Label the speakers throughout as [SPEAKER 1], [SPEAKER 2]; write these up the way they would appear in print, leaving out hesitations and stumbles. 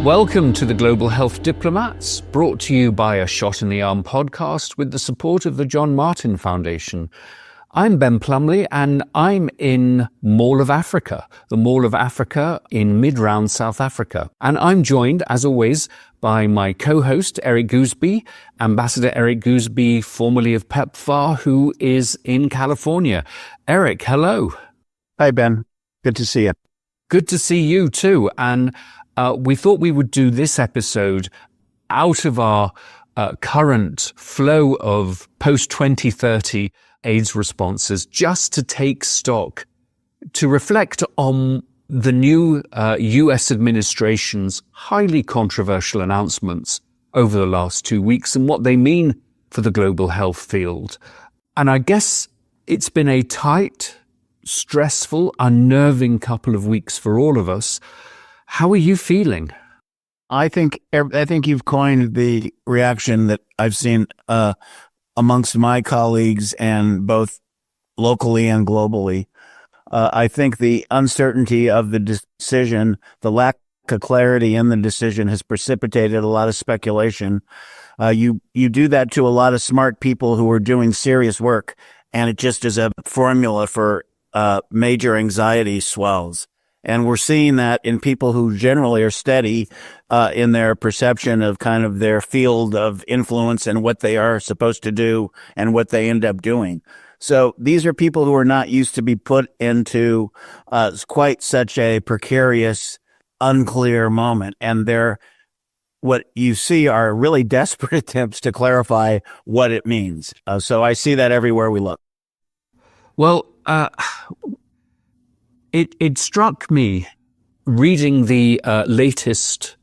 [SPEAKER 1] Welcome to the Global Health Diplomats, brought to you by a Shot in the Arm podcast with the support of the John Martin Foundation. I'm Ben Plumley, and I'm in Mall of Africa, the Mall of Africa in Mid-Round, South Africa. And I'm joined, as always, by my co-host, Eric Goosby, Ambassador Eric Goosby, formerly of PEPFAR, who is in California. Eric, hello.
[SPEAKER 2] Hi, Ben. Good to see you.
[SPEAKER 1] Good to see you, too. And we thought we would do this episode out of our current flow of post-2030 AIDS responses, just to take stock, to reflect on the new US administration's highly controversial announcements over the last 2 weeks and what they mean for the global health field. And I guess it's been a tight, stressful, unnerving couple of weeks for all of us. How are you feeling?
[SPEAKER 2] I think you've coined the reaction that I've seen amongst my colleagues, and both locally and globally. I think the uncertainty of the decision, the lack of clarity in the decision, has precipitated a lot of speculation. You do that to a lot of smart people who are doing serious work, and it just is a formula for major anxiety swells. And we're seeing that in people who generally are steady in their perception of kind of their field of influence and what they are supposed to do and what they end up doing. So these are people who are not used to be put into quite such a precarious, unclear moment. And what you see are really desperate attempts to clarify what it means. So I see that everywhere we look.
[SPEAKER 1] Well, It struck me, reading the latest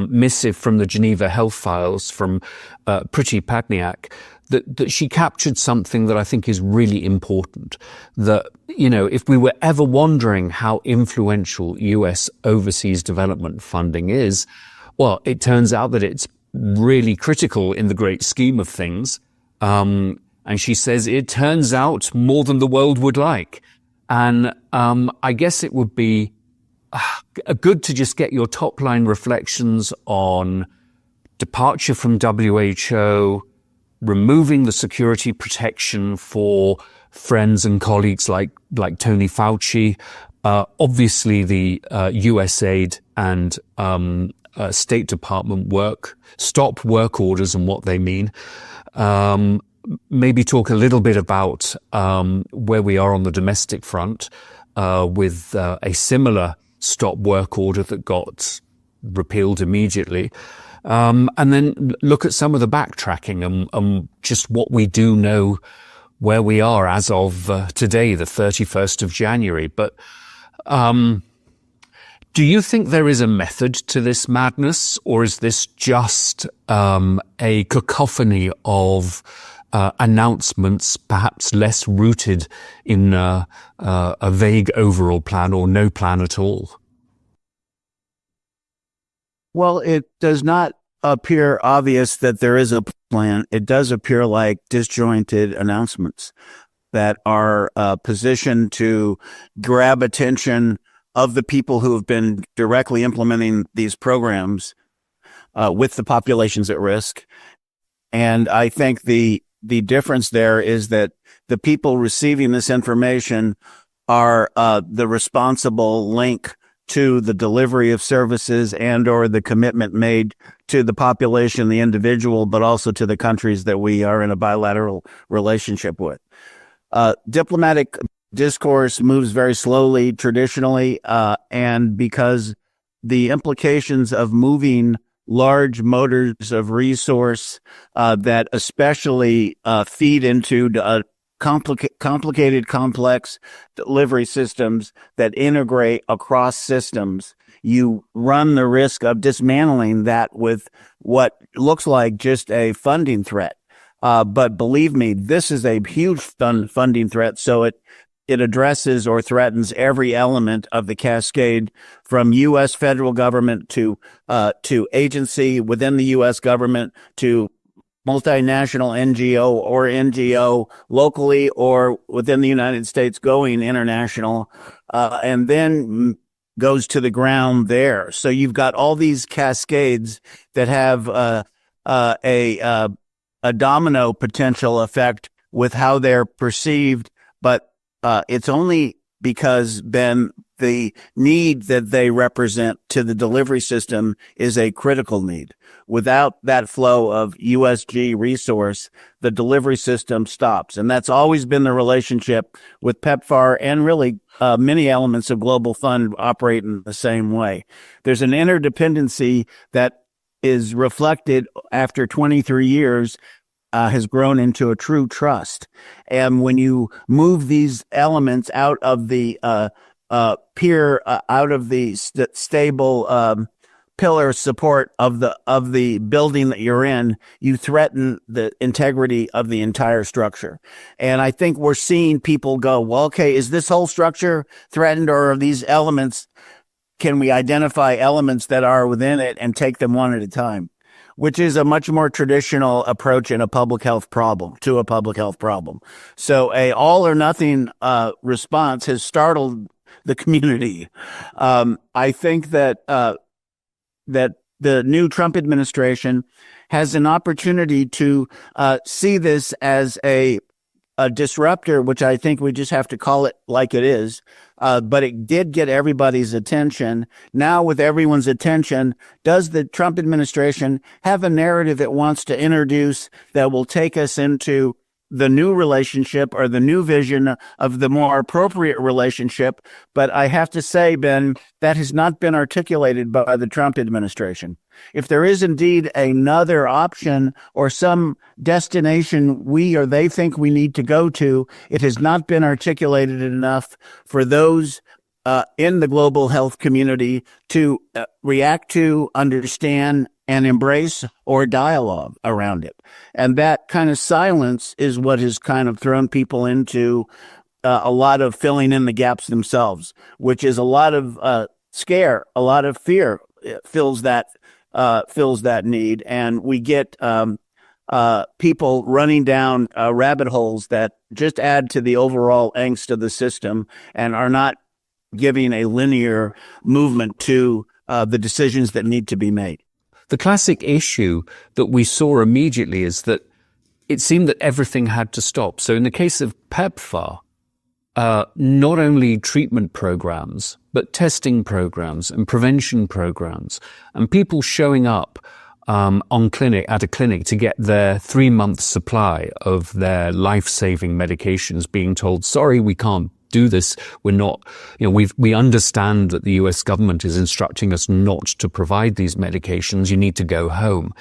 [SPEAKER 1] missive from the Geneva Health Files from Pragmatic, that she captured something that I think is really important. That, if we were ever wondering how influential US overseas development funding is, well, it turns out that it's really critical in the great scheme of things. And she says it turns out more than the world would like. And I guess it would be good to just get your top-line reflections on departure from WHO, removing the security protection for friends and colleagues like Tony Fauci, obviously the USAID and State Department stop work orders and what they mean. Maybe talk a little bit about where we are on the domestic front with a similar stop work order that got repealed immediately. And then look at some of the backtracking and just what we do know where we are as of today, the 31st of January. But do you think there is a method to this madness, or is this just a cacophony of announcements, perhaps less rooted in a vague overall plan or no plan at all?
[SPEAKER 2] Well, it does not appear obvious that there is a plan. It does appear like disjointed announcements that are positioned to grab attention of the people who have been directly implementing these programs with the populations at risk. And I think the difference there is that the people receiving this information are the responsible link to the delivery of services and or the commitment made to the population, the individual, but also to the countries that we are in a bilateral relationship with. Diplomatic discourse moves very slowly traditionally, and because the implications of moving large motors of resource that especially feed into complicated, complex delivery systems that integrate across systems, you run the risk of dismantling that with what looks like just a funding threat. But believe me, this is a huge funding threat. So it addresses or threatens every element of the cascade, from U.S. federal government to agency within the U.S. government to multinational NGO locally or within the United States going international, and then goes to the ground there. So you've got all these cascades that have a domino potential effect with how they're perceived, but it's only because, Ben, the need that they represent to the delivery system is a critical need. Without that flow of USG resource, the delivery system stops. And that's always been the relationship with PEPFAR, and really many elements of Global Fund operate in the same way. There's an interdependency that is reflected after 23 years, has grown into a true trust. And when you move these elements out of the out of the stable pillar support of the building that you're in, you threaten the integrity of the entire structure. And I think we're seeing people go, well, okay, is this whole structure threatened, or are these elements, can we identify elements that are within it and take them one at a time? Which is a much more traditional approach in a public health problem, to a public health problem. So a all or nothing response has startled the community. I think that that the new Trump administration has an opportunity to see this as a disruptor, which I think we just have to call it like it is. But it did get everybody's attention. Now, with everyone's attention, does the Trump administration have a narrative it wants to introduce that will take us into the new relationship, or the new vision of the more appropriate relationship? But I have to say, Ben, that has not been articulated by the Trump administration. If there is indeed another option or some destination we or they think we need to go to, it has not been articulated enough for those in the global health community to react to, understand, and embrace, or dialogue around it. And that kind of silence is what has kind of thrown people into a lot of filling in the gaps themselves, which is a lot of scare, a lot of fear fills that need. And we get people running down rabbit holes that just add to the overall angst of the system and are not giving a linear movement to the decisions that need to be made.
[SPEAKER 1] The classic issue that we saw immediately is that it seemed that everything had to stop. So in the case of PEPFAR, not only treatment programs, but testing programs and prevention programs, and people showing up at a clinic to get their 3-month supply of their life-saving medications, being told, sorry, we can't do this. We're not, we understand that the US government is instructing us not to provide these medications. You need to go home.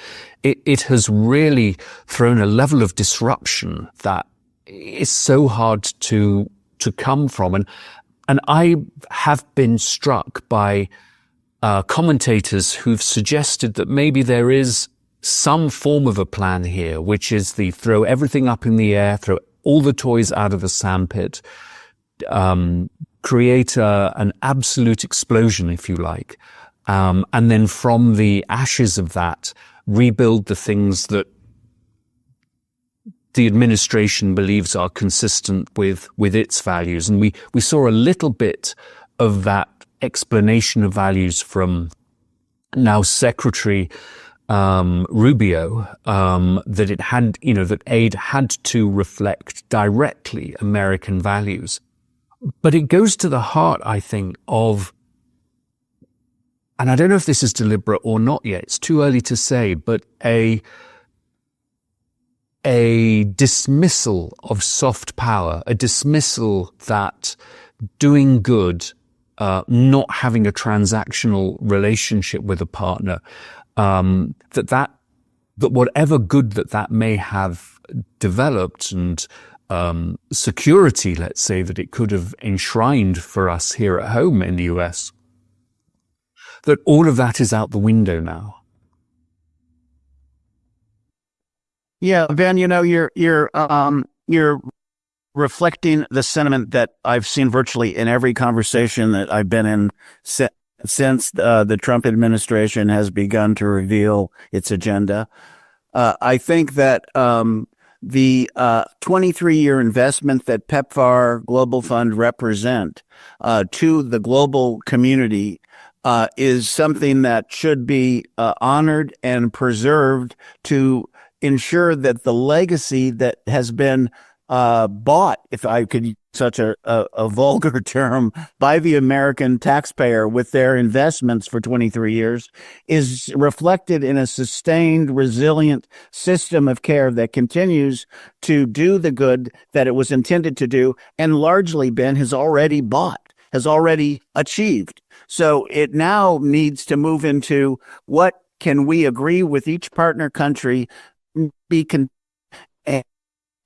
[SPEAKER 1] It has really thrown a level of disruption that is so hard to come from. And I have been struck by commentators who've suggested that maybe there is some form of a plan here, which is the throw everything up in the air, throw all the toys out of the sandpit, create an absolute explosion, if you like, and then from the ashes of that, rebuild the things that the administration believes are consistent with its values. And we saw a little bit of that explanation of values from now Secretary Rubio, that it had, that aid had to reflect directly American values. But it goes to the heart, I think, of, and I don't know if this is deliberate or not yet, it's too early to say, but a dismissal of soft power, a dismissal that doing good, not having a transactional relationship with a partner, that whatever good that may have developed and security, let's say, that it could have enshrined for us here at home in the US, that all of that is out the window now.
[SPEAKER 2] Yeah, Ben, you're reflecting the sentiment that I've seen virtually in every conversation that I've been in since the Trump administration has begun to reveal its agenda. I think that the 23-year investment that PEPFAR Global Fund represent to the global community is something that should be honored and preserved to ensure that the legacy that has been bought, if I could use such a vulgar term, by the American taxpayer with their investments for 23 years is reflected in a sustained, resilient system of care that continues to do the good that it was intended to do, and largely, Ben, has already bought, has already achieved. So it now needs to move into what can we agree with each partner country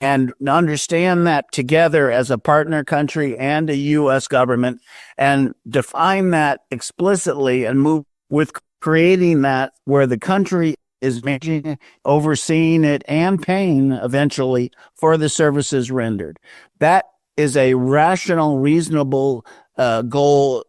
[SPEAKER 2] and understand that together as a partner country and a U.S. government, and define that explicitly and move with creating that where the country is managing, overseeing it, and paying eventually for the services rendered. That is a rational, reasonable goal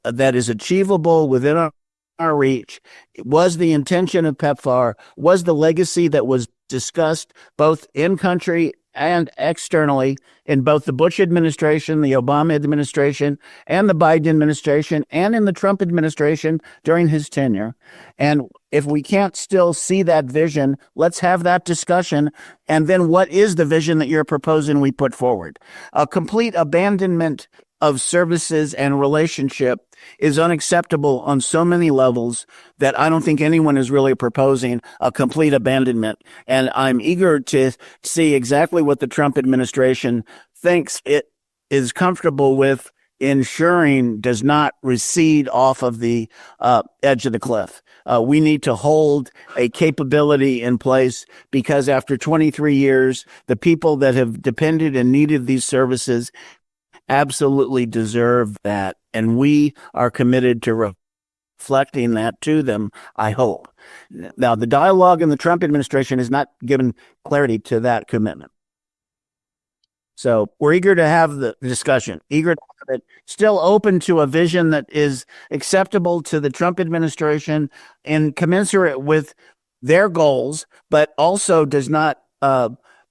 [SPEAKER 2] that is achievable within our reach. It was the intention of PEPFAR, was the legacy that was discussed both in country and externally in both the Bush administration, the Obama administration, and the Biden administration, and in the Trump administration during his tenure. And if we can't still see that vision, let's have that discussion. And then what is the vision that you're proposing we put forward? A complete abandonment of services and relationship is unacceptable on so many levels that I don't think anyone is really proposing a complete abandonment. And I'm eager to see exactly what the Trump administration thinks it is comfortable with ensuring does not recede off of the edge of the cliff. We need to hold a capability in place because after 23 years, the people that have depended and needed these services absolutely deserve that. And we are committed to reflecting that to them, I hope. Now, the dialogue in the Trump administration has not given clarity to that commitment. So we're eager to have the discussion, eager to have it, still open to a vision that is acceptable to the Trump administration and commensurate with their goals, but also does not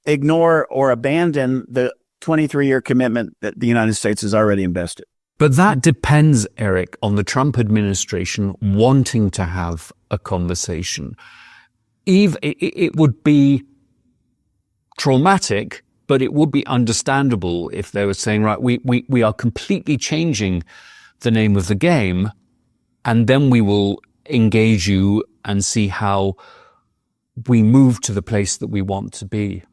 [SPEAKER 2] ignore or abandon the 23-year commitment that the United States has already invested.
[SPEAKER 1] But that depends, Eric, on the Trump administration wanting to have a conversation. It would be traumatic, but it would be understandable if they were saying, right, we are completely changing the name of the game, and then we will engage you and see how we move to the place that we want to be.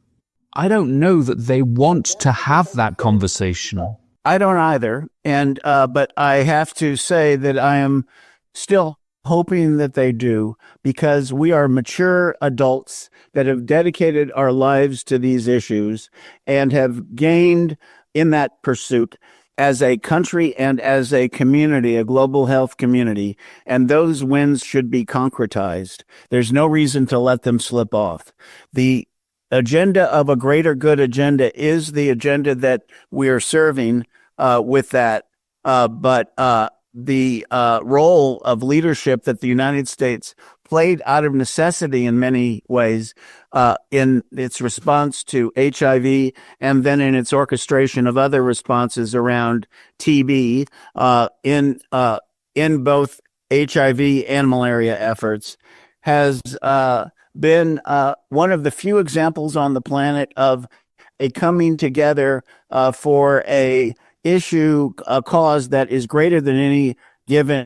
[SPEAKER 1] I don't know that they want to have that conversation.
[SPEAKER 2] I don't either. And but I have to say that I am still hoping that they do, because we are mature adults that have dedicated our lives to these issues and have gained in that pursuit as a country and as a community, a global health community. And those wins should be concretized. There's no reason to let them slip off. The agenda of a greater good agenda is the agenda that we are serving with that. But the role of leadership that the United States played out of necessity in many ways in its response to HIV and then in its orchestration of other responses around TB in both HIV and malaria efforts has been one of the few examples on the planet of a coming together for a issue, a cause that is greater than any given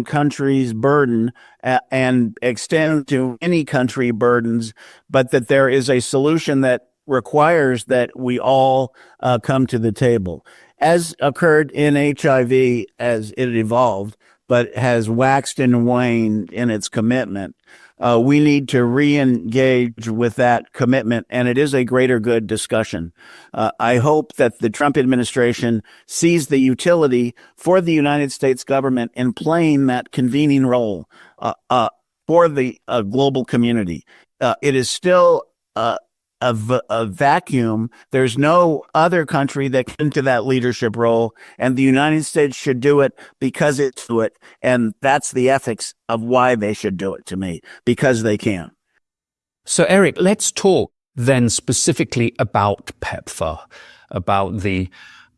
[SPEAKER 2] country's burden and extend to any country burdens, but that there is a solution that requires that we all come to the table. As occurred in HIV as it evolved, but has waxed and waned in its commitment, we need to re-engage with that commitment, and it is a greater good discussion. I hope that the Trump administration sees the utility for the United States government in playing that convening role for the global community. It is still a vacuum. There's no other country that can into that leadership role, and the United States should do it because it's do it. And that's the ethics of why they should do it to me, because they can.
[SPEAKER 1] So, Eric, let's talk then specifically about PEPFAR, about the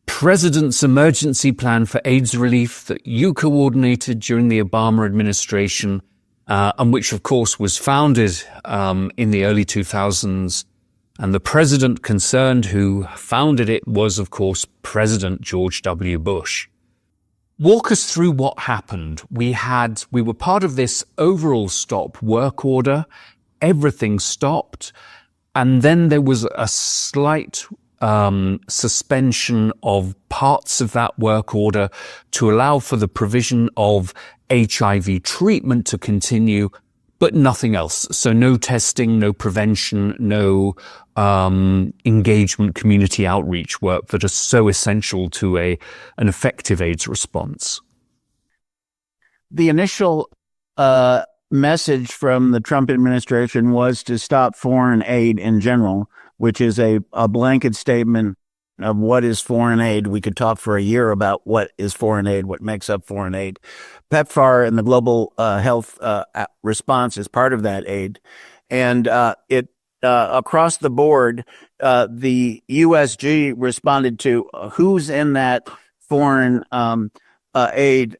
[SPEAKER 1] President's Emergency Plan for AIDS Relief that you coordinated during the Obama administration, and which, of course, was founded in the early 2000s. And the president concerned who founded it was, of course, President George W. Bush. Walk us through what happened. We were part of this overall stop work order. Everything stopped. And then there was a slight suspension of parts of that work order to allow for the provision of HIV treatment to continue, but nothing else. So no testing, no prevention, no engagement, community outreach work that are so essential to an effective AIDS response.
[SPEAKER 2] The initial message from the Trump administration was to stop foreign aid in general, which is a blanket statement of what is foreign aid. We could talk for a year about what is foreign aid, what makes up foreign aid. PEPFAR and the Global Health response is part of that aid. And it across the board, the USG responded to who's in that foreign aid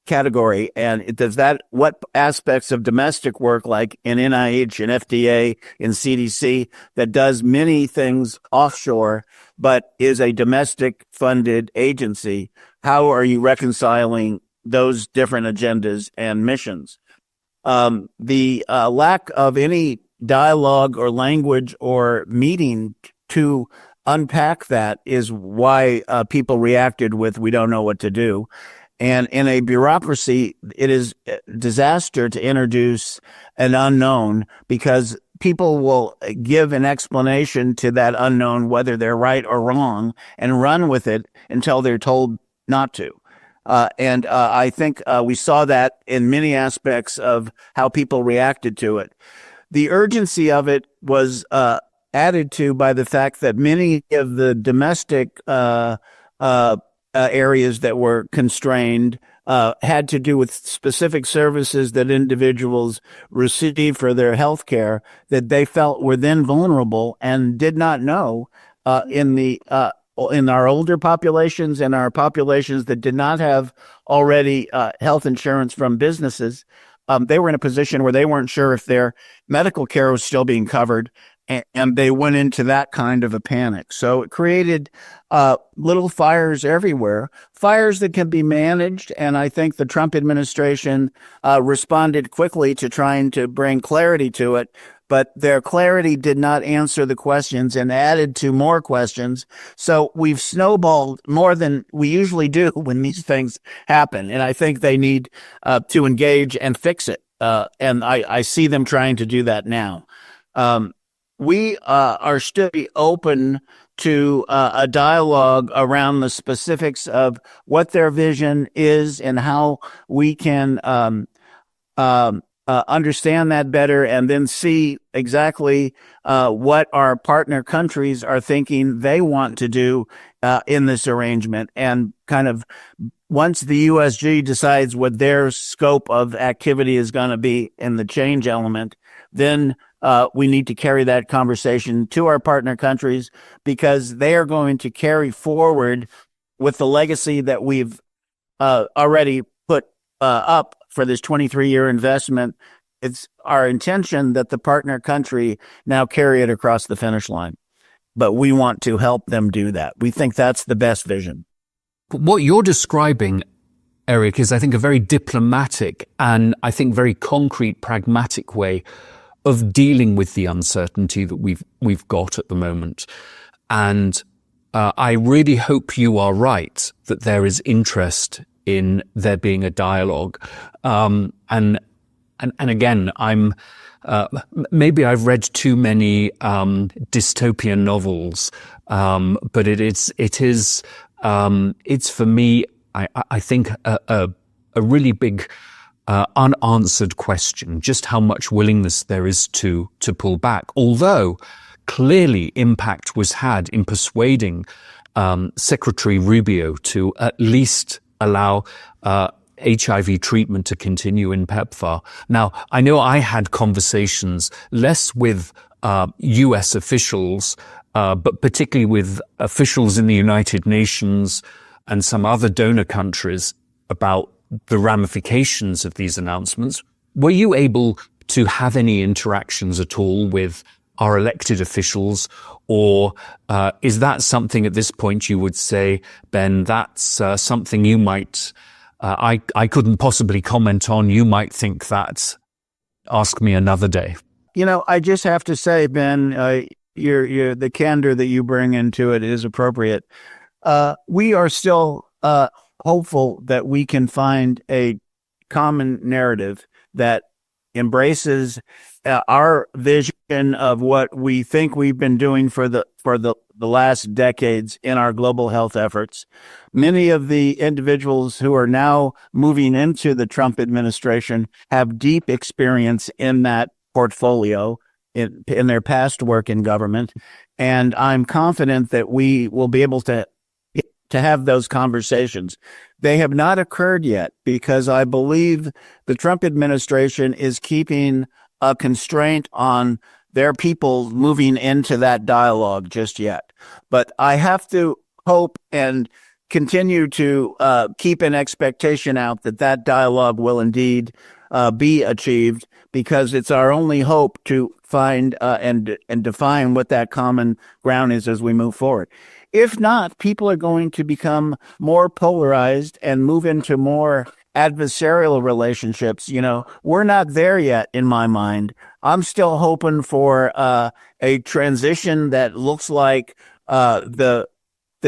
[SPEAKER 2] category, and what aspects of domestic work, like in NIH and FDA and CDC, that does many things offshore but is a domestic funded agency. How are you reconciling those different agendas and missions? The lack of any dialogue or language or meeting to unpack that is why people reacted with, we don't know what to do. And in a bureaucracy, it is a disaster to introduce an unknown, because people will give an explanation to that unknown, whether they're right or wrong, and run with it until they're told not to. And I think we saw that in many aspects of how people reacted to it. The urgency of it was added to by the fact that many of the domestic areas that were constrained had to do with specific services that individuals receive for their health care that they felt were then vulnerable and did not know in our older populations and our populations that did not have already health insurance from businesses. They were in a position where they weren't sure if their medical care was still being covered, and they went into that kind of a panic. So it created little fires everywhere, fires that can be managed. And I think the Trump administration responded quickly to trying to bring clarity to it. But their clarity did not answer the questions and added to more questions. So we've snowballed more than we usually do when these things happen. And I think they need to engage and fix it. And I see them trying to do that now. We are still open to a dialogue around the specifics of what their vision is and how we can understand that better, and then see exactly what our partner countries are thinking they want to do in this arrangement. And kind of once the USG decides what their scope of activity is going to be in the change element, then we need to carry that conversation to our partner countries, because they are going to carry forward with the legacy that we've already put up for this 23-year investment. It's our intention that the partner country now carry it across the finish line. But we want to help them do that. We think that's the best vision.
[SPEAKER 1] What you're describing, Eric, is, I think, a very diplomatic and I think very concrete, pragmatic way of dealing with the uncertainty that we've got at the moment. And I really hope you are right that there is interest in there being a dialogue. And again, maybe I've read too many dystopian novels, but it's for me, I think a really big unanswered question, just how much willingness there is to pull back. Although clearly impact was had in persuading Secretary Rubio to at least allow HIV treatment to continue in PEPFAR. Now, I know I had conversations less with US officials, but particularly with officials in the United Nations and some other donor countries about the ramifications of these announcements. Were you able to have any interactions at all with our elected officials, or is that something at this point you would say, Ben, that's something you might, I couldn't possibly comment on, you might think that, ask me another day?
[SPEAKER 2] I just have to say, Ben, the candor that you bring into it is appropriate. We are still hopeful that we can find a common narrative that embraces our vision of what we think we've been doing for the last decades in our global health efforts. Many of the individuals who are now moving into the Trump administration have deep experience in that portfolio in their past work in government. And I'm confident that we will be able to have those conversations. They have not occurred yet because I believe the Trump administration is keeping a constraint on their people moving into that dialogue just yet. But I have to hope and continue to keep an expectation out that dialogue will indeed be achieved, because it's our only hope to find and define what that common ground is as we move forward. If not, people are going to become more polarized and move into more adversarial relationships. We're not there yet in my mind. I'm still hoping for a transition that looks like the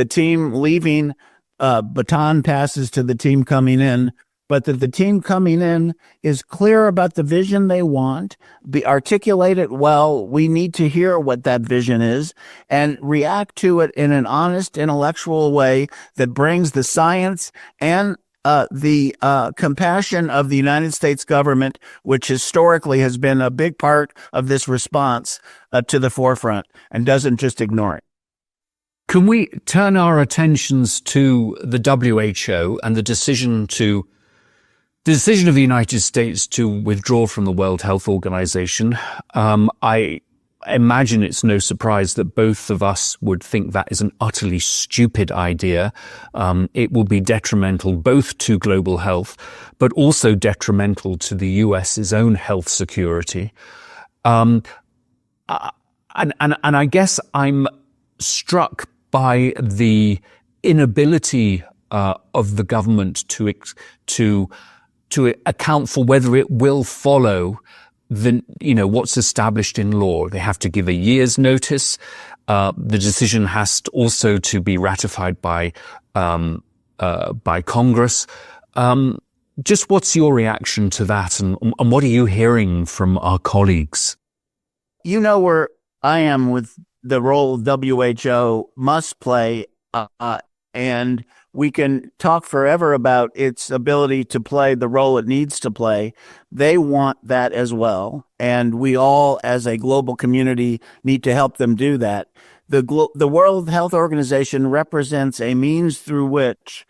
[SPEAKER 2] team leaving, baton passes to the team coming in, but that the team coming in is clear about the vision they want, articulate it well. We need to hear what that vision is and react to it in an honest, intellectual way that brings the science and the compassion of the United States government, which historically has been a big part of this response, to the forefront, and doesn't just ignore it.
[SPEAKER 1] Can we turn our attentions to the WHO and the decision of the United States to withdraw from the World Health Organization? I imagine it's no surprise that both of us would think that is an utterly stupid idea. It will be detrimental both to global health, but also detrimental to the US's own health security. And I guess I'm struck by the inability of the government to account for whether it will follow what's established in law. They have to give a year's notice. The decision has also to be ratified by Congress. Just what's your reaction to that, and what are you hearing from our colleagues?
[SPEAKER 2] Where I am with the role WHO must play, and we can talk forever about its ability to play the role it needs to play. They want that as well, and we all, as a global community, need to help them do that. The World Health Organization represents a means through which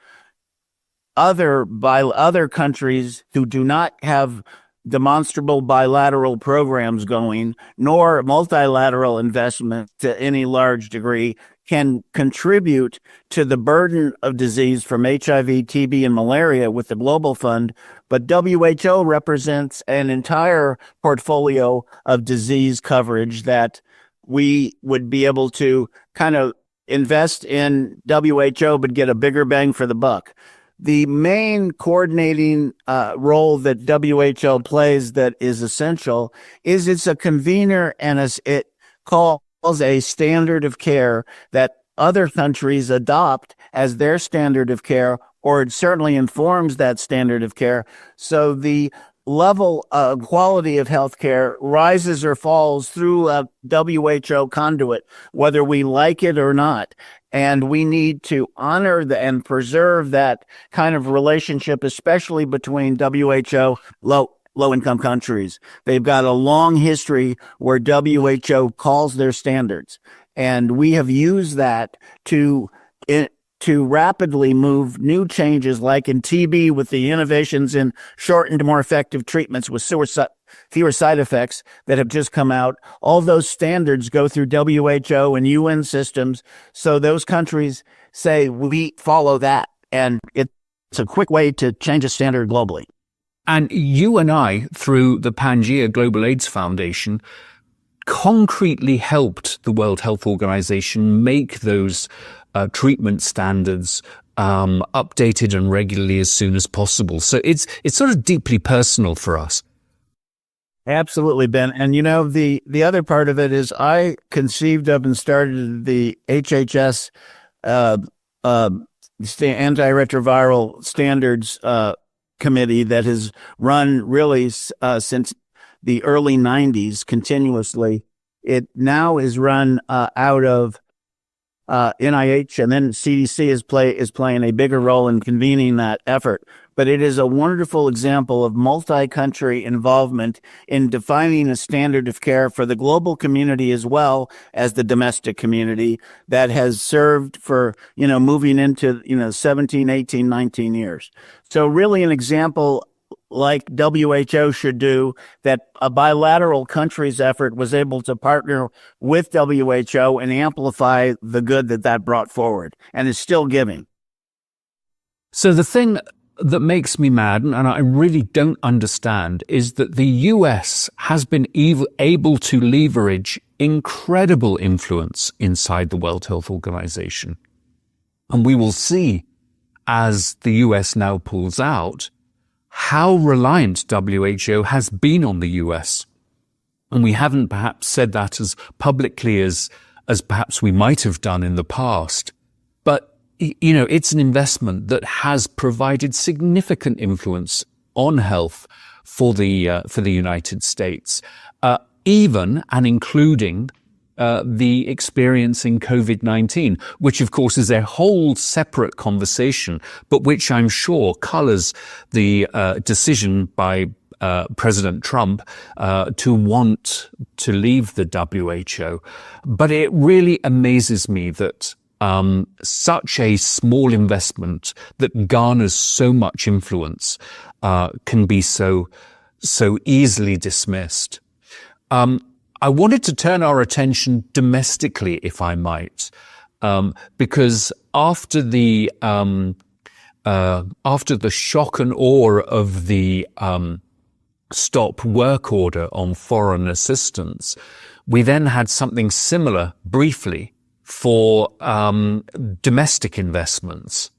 [SPEAKER 2] other countries who do not have demonstrable bilateral programs going, nor multilateral investment to any large degree, can contribute to the burden of disease from HIV, TB, and malaria with the Global Fund. But WHO represents an entire portfolio of disease coverage that we would be able to kind of invest in WHO, but get a bigger bang for the buck. The main coordinating role that WHO plays that is essential is it's a convener, and it calls a standard of care that other countries adopt as their standard of care, or it certainly informs that standard of care. So the level of quality of healthcare rises or falls through a WHO conduit, whether we like it or not. And we need to honor and preserve that kind of relationship, especially between WHO, low-income countries. They've got a long history where WHO calls their standards. And we have used that to to rapidly move new changes, like in TB with the innovations in shortened, more effective treatments with fewer side effects that have just come out. All those standards go through WHO and UN systems. So those countries say, we follow that. And it's a quick way to change a standard globally.
[SPEAKER 1] And you and I, through the Pangea Global AIDS Foundation, concretely helped the World Health Organization make those treatment standards updated and regularly as soon as possible. So it's sort of deeply personal for us.
[SPEAKER 2] Absolutely, Ben. And the other part of it is I conceived of and started the HHS, the antiretroviral standards committee that has run really since the early 90s continuously. It now is run out of NIH, and then CDC is playing a bigger role in convening that effort. But it is a wonderful example of multi-country involvement in defining a standard of care for the global community as well as the domestic community that has served for, moving into, 17, 18, 19 years. So really an example like WHO should do, that a bilateral countries effort was able to partner with WHO and amplify the good that brought forward and is still giving.
[SPEAKER 1] So the thing that makes me mad, and I really don't understand, is that the US has been able to leverage incredible influence inside the World Health Organization. And we will see, as the US now pulls out, how reliant WHO has been on the US. And we haven't perhaps said that as publicly as perhaps we might have done in the past. But it's an investment that has provided significant influence on health for the United States, even and including the experience in COVID-19, which of course is a whole separate conversation, but which I'm sure colors the decision by President Trump to want to leave the WHO. But it really amazes me that such a small investment that garners so much influence can be so easily dismissed. I wanted to turn our attention domestically, if I might, because after the shock and awe of the stop work order on foreign assistance, we then had something similar briefly for domestic investments,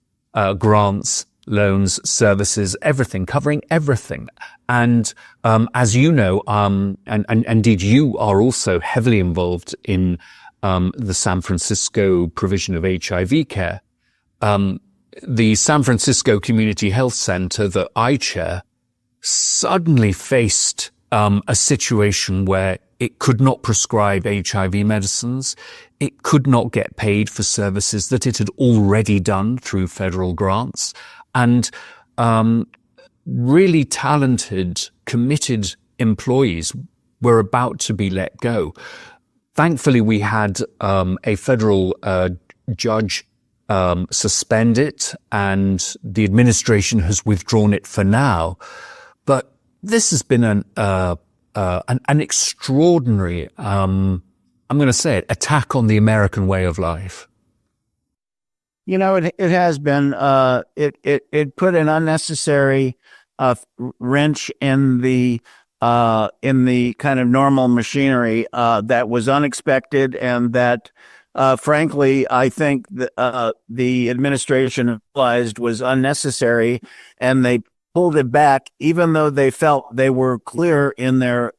[SPEAKER 1] grants, loans, services, everything, covering everything. And as you know, and indeed you are also heavily involved in the San Francisco provision of HIV care. The San Francisco Community Health Center that I chair suddenly faced a situation where it could not prescribe HIV medicines. It could not get paid for services that it had already done through federal grants. And really talented, committed employees were about to be let go. Thankfully, we had a federal judge suspend it, and the administration has withdrawn it for now. But this has been an extraordinary, I'm going to say it, attack on the American way of life.
[SPEAKER 2] It has been, it put an unnecessary wrench in the kind of normal machinery that was unexpected, and that frankly I think the administration realized was unnecessary, and they pulled it back, even though they felt they were clear in their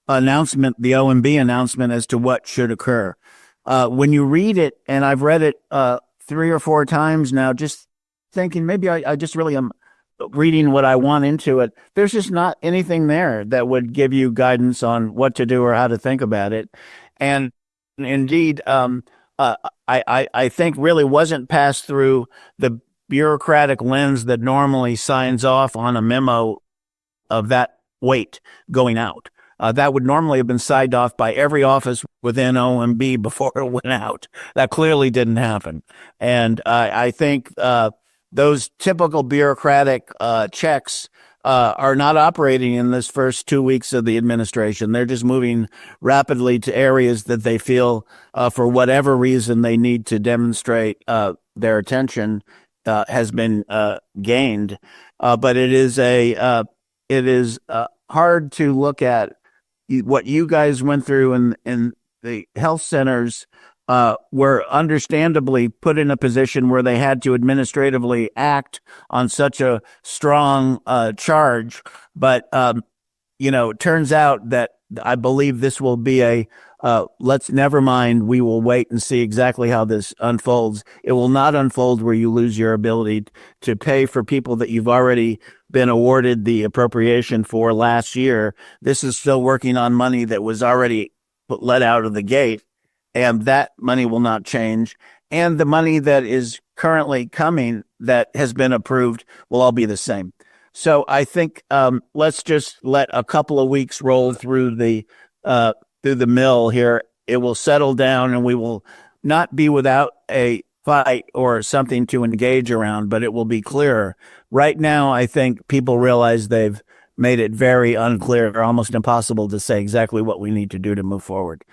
[SPEAKER 2] announcement, the OMB announcement, as to what should occur. When you read it, and I've read it 3 or 4 times now, just thinking maybe I just really am reading what I want into it. There's just not anything there that would give you guidance on what to do or how to think about it. And indeed, I think really wasn't passed through the bureaucratic lens that normally signs off on a memo of that weight going out. That would normally have been signed off by every office within OMB before it went out. That clearly didn't happen. And I think those typical bureaucratic checks are not operating in this first 2 weeks of the administration. They're just moving rapidly to areas that they feel, for whatever reason, they need to demonstrate their attention has been gained. But it is hard to look at what you guys went through in the health centers. Were understandably put in a position where they had to administratively act on such a strong charge. But, it turns out that I believe this will be never mind, we will wait and see exactly how this unfolds. It will not unfold where you lose your ability to pay for people that you've already been awarded the appropriation for last year. This is still working on money that was already let out of the gate. And that money will not change. And the money that is currently coming that has been approved will all be the same. So I think let's just let a couple of weeks roll through the mill here. It will settle down and we will not be without a fight or something to engage around, but it will be clearer. Right now, I think people realize they've made it very unclear or almost impossible to say exactly what we need to do to move forward.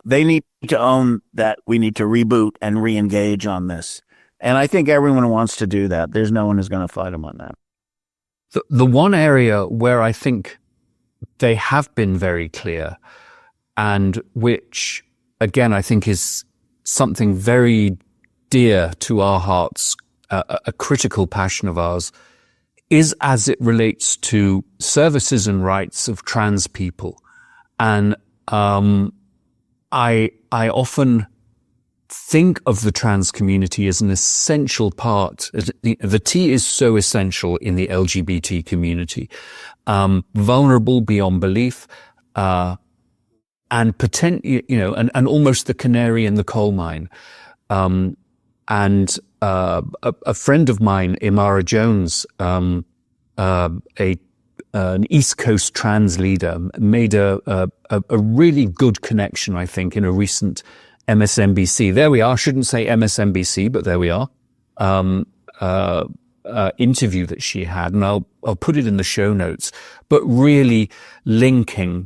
[SPEAKER 2] They need to own that we need to reboot and re-engage on this. And I think everyone wants to do that. There's no one who's going to fight them on that.
[SPEAKER 1] The one area where I think they have been very clear, and which, again, I think is something very dear to our hearts, a critical passion of ours, is as it relates to services and rights of trans people. And I often think of the trans community as an essential part. The T is so essential in the LGBT community, vulnerable beyond belief, and and almost the canary in the coal mine. And a friend of mine, Imara Jones, an East Coast trans leader, made a really good connection, I think, in a recent MSNBC. There we are. I shouldn't say MSNBC, but there we are. Interview that she had, and I'll put it in the show notes. But really linking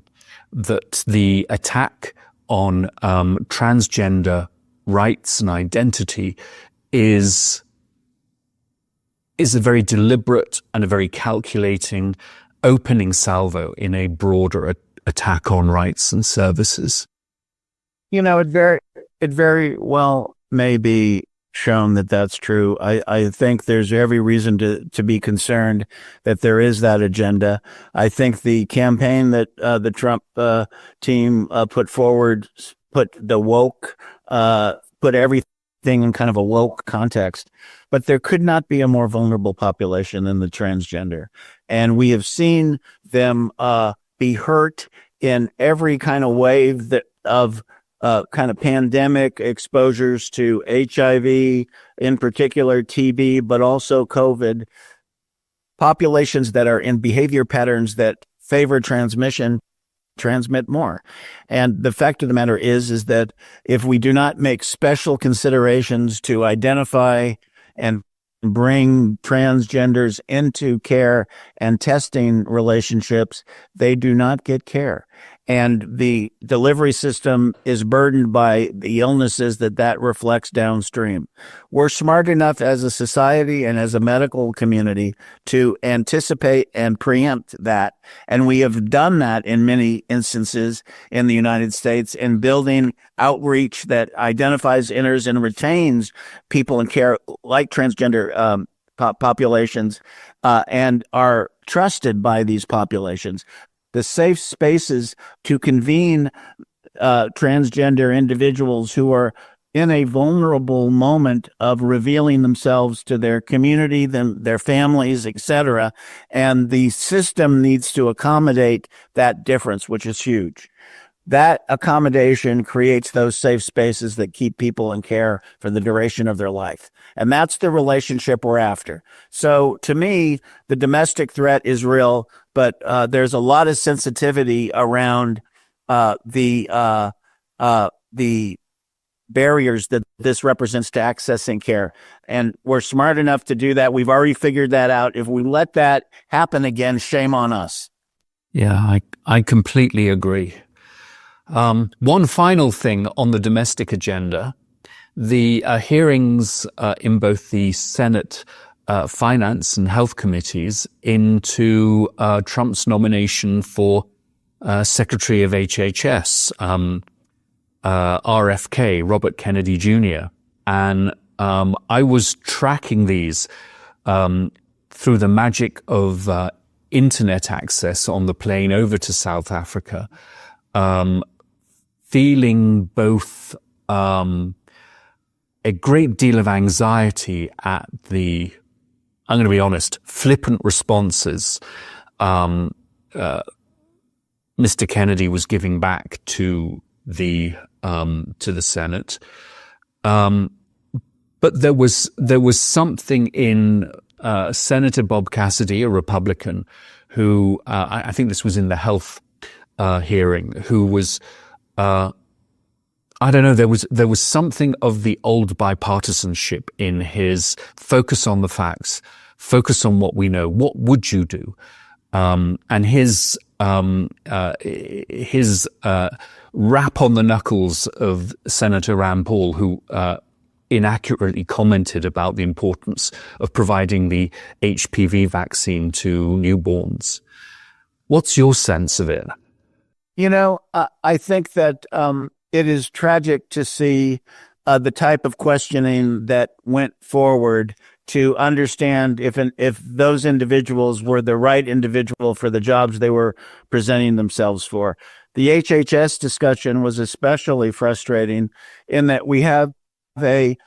[SPEAKER 1] that the attack on transgender rights and identity is a very deliberate and a very calculating opening salvo in a broader attack on rights and services.
[SPEAKER 2] It very well may be shown that that's true. I think there's every reason to be concerned that there is that agenda. I think the campaign that the Trump team put forward, put everything in kind of a woke context. But there could not be a more vulnerable population than the transgender. And we have seen them be hurt in every kind of wave of kind of pandemic exposures to HIV, in particular TB, but also COVID. Populations that are in behavior patterns that favor transmission transmit more. And the fact of the matter is that if we do not make special considerations to identify and bring transgenders into care and testing relationships, they do not get care. And the delivery system is burdened by the illnesses that reflects downstream. We're smart enough as a society and as a medical community to anticipate and preempt that. And we have done that in many instances in the United States in building outreach that identifies, enters, and retains people in care like transgender populations and are trusted by these populations. The safe spaces to convene transgender individuals who are in a vulnerable moment of revealing themselves to their community, their families, etc. And the system needs to accommodate that difference, which is huge. That accommodation creates those safe spaces that keep people in care for the duration of their life. And that's the relationship we're after. So to me, the domestic threat is real. but there's a lot of sensitivity around the barriers that this represents to accessing care. And we're smart enough to do that. We've already figured that out. If we let that happen again, shame on us.
[SPEAKER 1] Yeah, I completely agree. One final thing on the domestic agenda, the hearings in both the Senate Finance and Health Committees into Trump's nomination for Secretary of HHS, RFK, Robert Kennedy Jr. And I was tracking these through the magic of internet access on the plane over to South Africa, feeling both a great deal of anxiety at the, I'm going to be honest, flippant responses Mr. Kennedy was giving back to the Senate. But there was something in Senator Bob Cassidy, a Republican, who I think this was in the health hearing, who was I don't know, there was something of the old bipartisanship in his focus on the facts, focus on what we know. What would you do? And his rap on the knuckles of Senator Rand Paul, who inaccurately commented about the importance of providing the HPV vaccine to newborns. What's your sense of it?
[SPEAKER 2] You know, I think that it is tragic to see the type of questioning that went forward to understand if those individuals were the right individual for the jobs they were presenting themselves for. The HHS discussion was especially frustrating in that we have a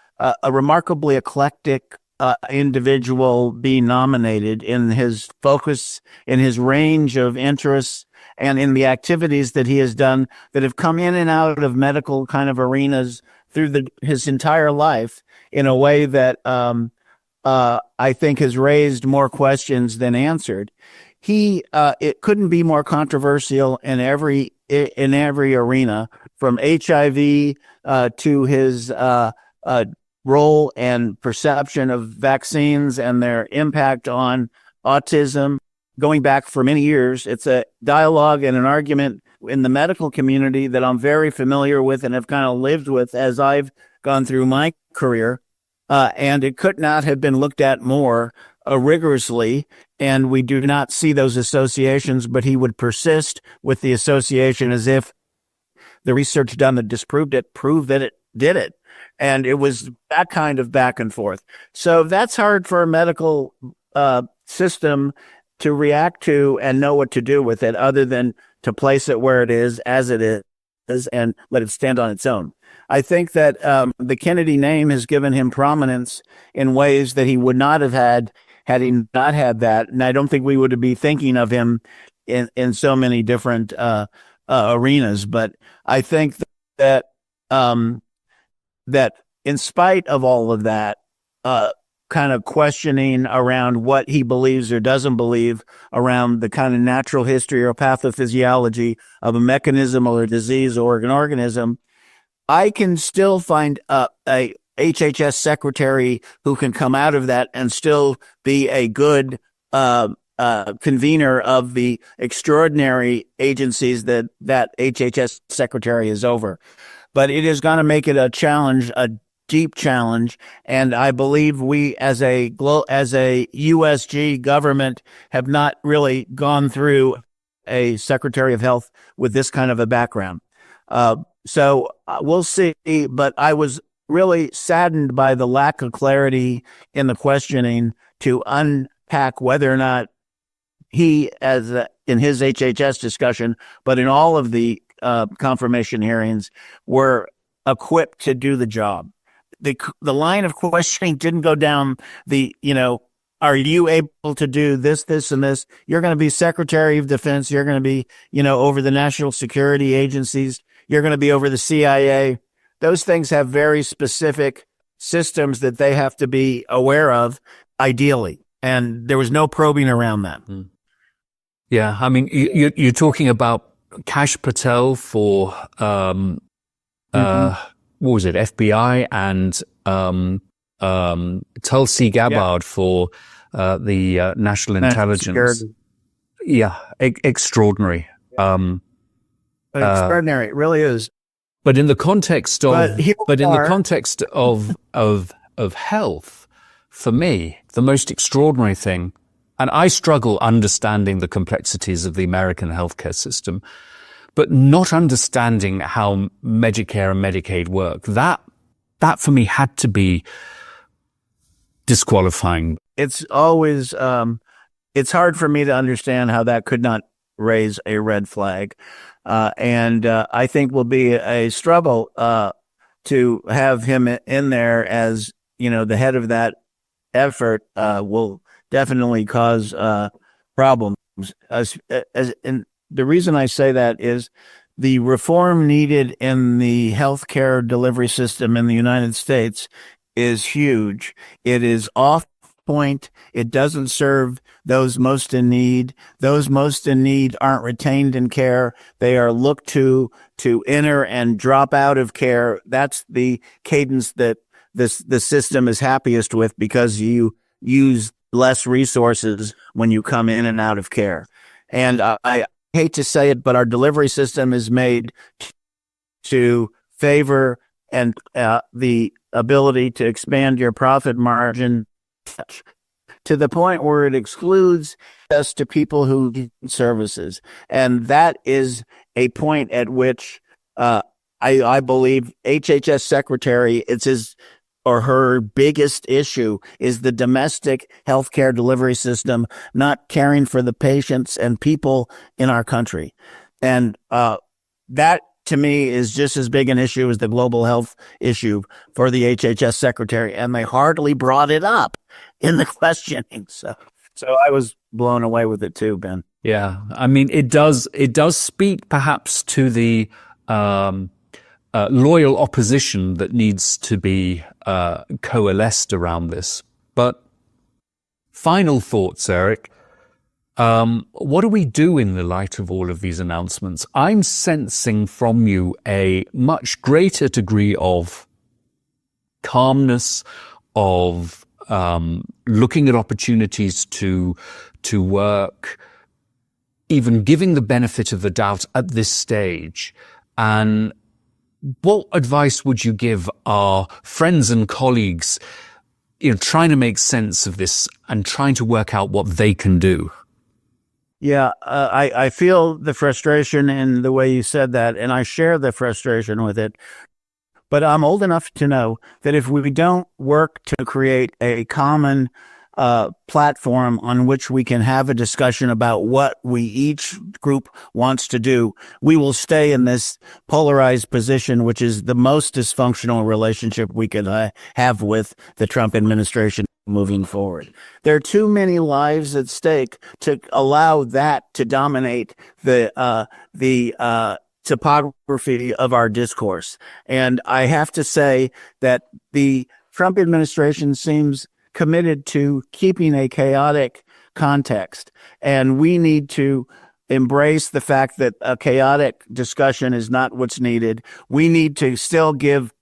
[SPEAKER 2] remarkably eclectic individual being nominated in his focus, in his range of interests, and in the activities that he has done that have come in and out of medical kind of arenas through his entire life in a way that I think has raised more questions than answered. It couldn't be more controversial in every arena, from HIV to his role and perception of vaccines and their impact on autism. Going back for many years, it's a dialogue and an argument in the medical community that I'm very familiar with and have kind of lived with as I've gone through my career. And it could not have been looked at more rigorously. And we do not see those associations, but he would persist with the association as if the research done that disproved it proved that it did it. And it was that kind of back and forth. So that's hard for a medical system to react to and know what to do with it, other than to place it where it is, as it is, and let it stand on its own. I think that the Kennedy name has given him prominence in ways that he would not have had he not had that. And I don't think we would be thinking of him in so many different arenas. But I think that that in spite of all of that, kind of questioning around what he believes or doesn't believe around the kind of natural history or pathophysiology of a mechanism or a disease or an organism, I can still find a HHS secretary who can come out of that and still be a good convener of the extraordinary agencies that HHS secretary is over. But it is going to make it a challenge, a deep challenge, and I believe we, as a USG government, have not really gone through a Secretary of Health with this kind of a background. So we'll see. But I was really saddened by the lack of clarity in the questioning to unpack whether or not he, in his HHS discussion, but in all of the confirmation hearings, were equipped to do the job. The line of questioning didn't go down are you able to do this, this, and this? You're going to be Secretary of Defense. You're going to be, over the national security agencies. You're going to be over the CIA. Those things have very specific systems that they have to be aware of, ideally. And there was no probing around that.
[SPEAKER 1] Yeah, I mean, you're talking about Kash Patel for what was it, FBI, and Tulsi Gabbard for the National Intelligence.
[SPEAKER 2] Security.
[SPEAKER 1] Yeah, extraordinary.
[SPEAKER 2] Extraordinary, it really is.
[SPEAKER 1] But in the context of,
[SPEAKER 2] But here we
[SPEAKER 1] in the
[SPEAKER 2] are.
[SPEAKER 1] context of health, for me, the most extraordinary thing, and I struggle understanding the complexities of the American healthcare system, but not understanding how Medicare and Medicaid work, that for me had to be disqualifying.
[SPEAKER 2] It's always, it's hard for me to understand how that could not raise a red flag. And I think will be a struggle to have him in there as, the head of that effort will definitely cause problems. And the reason I say that is the reform needed in the healthcare delivery system in the United States is huge. It is off point. It doesn't serve those most in need. Those most in need aren't retained in care. They are looked to enter and drop out of care. That's the cadence that the system is happiest with, because you use less resources when you come in and out of care. And I hate to say it, but our delivery system is made to favor and the ability to expand your profit margin to the point where it excludes us to people who need services. And that is a point at which I believe HHS secretary, it's his or her biggest issue is the domestic healthcare delivery system, not caring for the patients and people in our country. And that, to me, is just as big an issue as the global health issue for the HHS secretary. And they hardly brought it up in the questioning. So I was blown away with it too, Ben.
[SPEAKER 1] Yeah. I mean, it does speak perhaps to the loyal opposition that needs to be coalesced around this. But final thoughts, Eric. What do we do in the light of all of these announcements? I'm sensing from you a much greater degree of calmness, of looking at opportunities to work, even giving the benefit of the doubt at this stage. And what advice would you give our friends and colleagues, trying to make sense of this and trying to work out what they can do?
[SPEAKER 2] Yeah, I feel the frustration in the way you said that, and I share the frustration with it. But I'm old enough to know that if we don't work to create a common platform on which we can have a discussion about what each group wants to do, we will stay in this polarized position, which is the most dysfunctional relationship we could have with the Trump administration moving forward. There are too many lives at stake to allow that to dominate the topography of our discourse. And I have to say that the Trump administration seems committed to keeping a chaotic context. And we need to embrace the fact that a chaotic discussion is not what's needed. We need to still give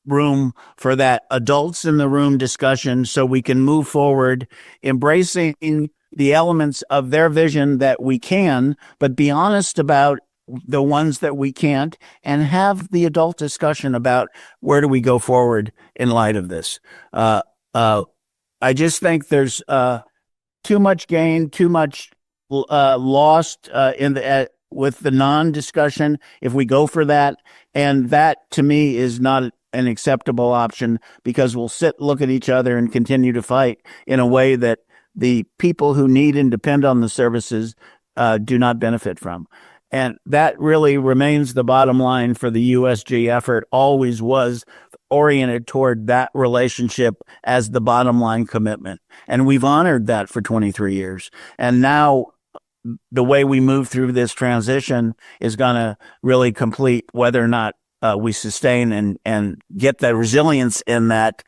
[SPEAKER 2] room for that adults in the room discussion so we can move forward, embracing the elements of their vision that we can, but be honest about the ones that we can't, and have the adult discussion about where do we go forward in light of this. I just think there's too much gain, too much lost with the non-discussion if we go for that. And that, to me, is not an acceptable option, because we'll look at each other and continue to fight in a way that the people who need and depend on the services do not benefit from. And that really remains the bottom line for the USG effort, always was oriented toward that relationship as the bottom line commitment. And we've honored that for 23 years. And now the way we move through this transition is going to really complete whether or not we sustain and get the resilience in that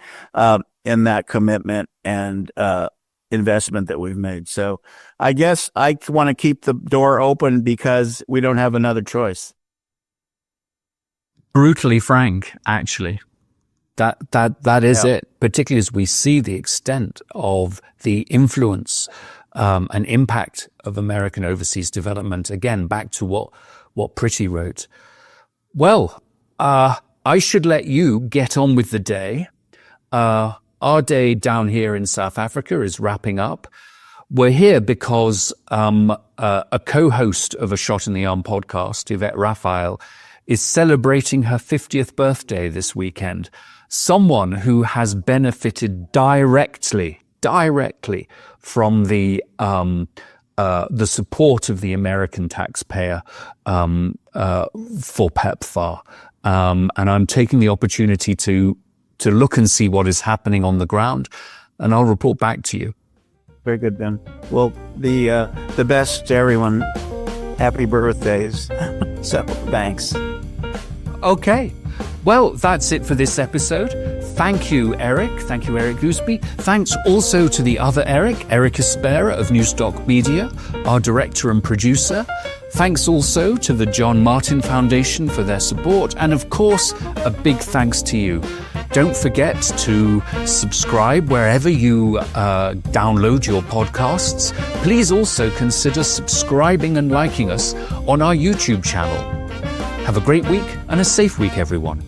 [SPEAKER 2] commitment and investment that we've made. So I guess I want to keep the door open because we don't have another choice.
[SPEAKER 1] Brutally frank, actually. That is it, particularly as we see the extent of the influence and impact of American overseas development. Again, back to what Pretty wrote. Well, I should let you get on with the day. Our day down here in South Africa is wrapping up. We're here because a co-host of A Shot in the Arm podcast, Yvette Raphael, is celebrating her 50th birthday this weekend. Someone who has benefited directly from the support of the American taxpayer for PEPFAR. And I'm taking the opportunity to look and see what is happening on the ground, and I'll report back to you.
[SPEAKER 2] Very good, Ben. Well, the best to everyone. Happy birthdays. So, thanks.
[SPEAKER 1] Okay. Well, that's it for this episode. Thank you, Eric. Thank you, Eric Goosby. Thanks also to the other Eric Espera of Newstalk Media, our director and producer. Thanks also to the John Martin Foundation for their support. And of course, a big thanks to you. Don't forget to subscribe wherever you download your podcasts. Please also consider subscribing and liking us on our YouTube channel. Have a great week and a safe week, everyone.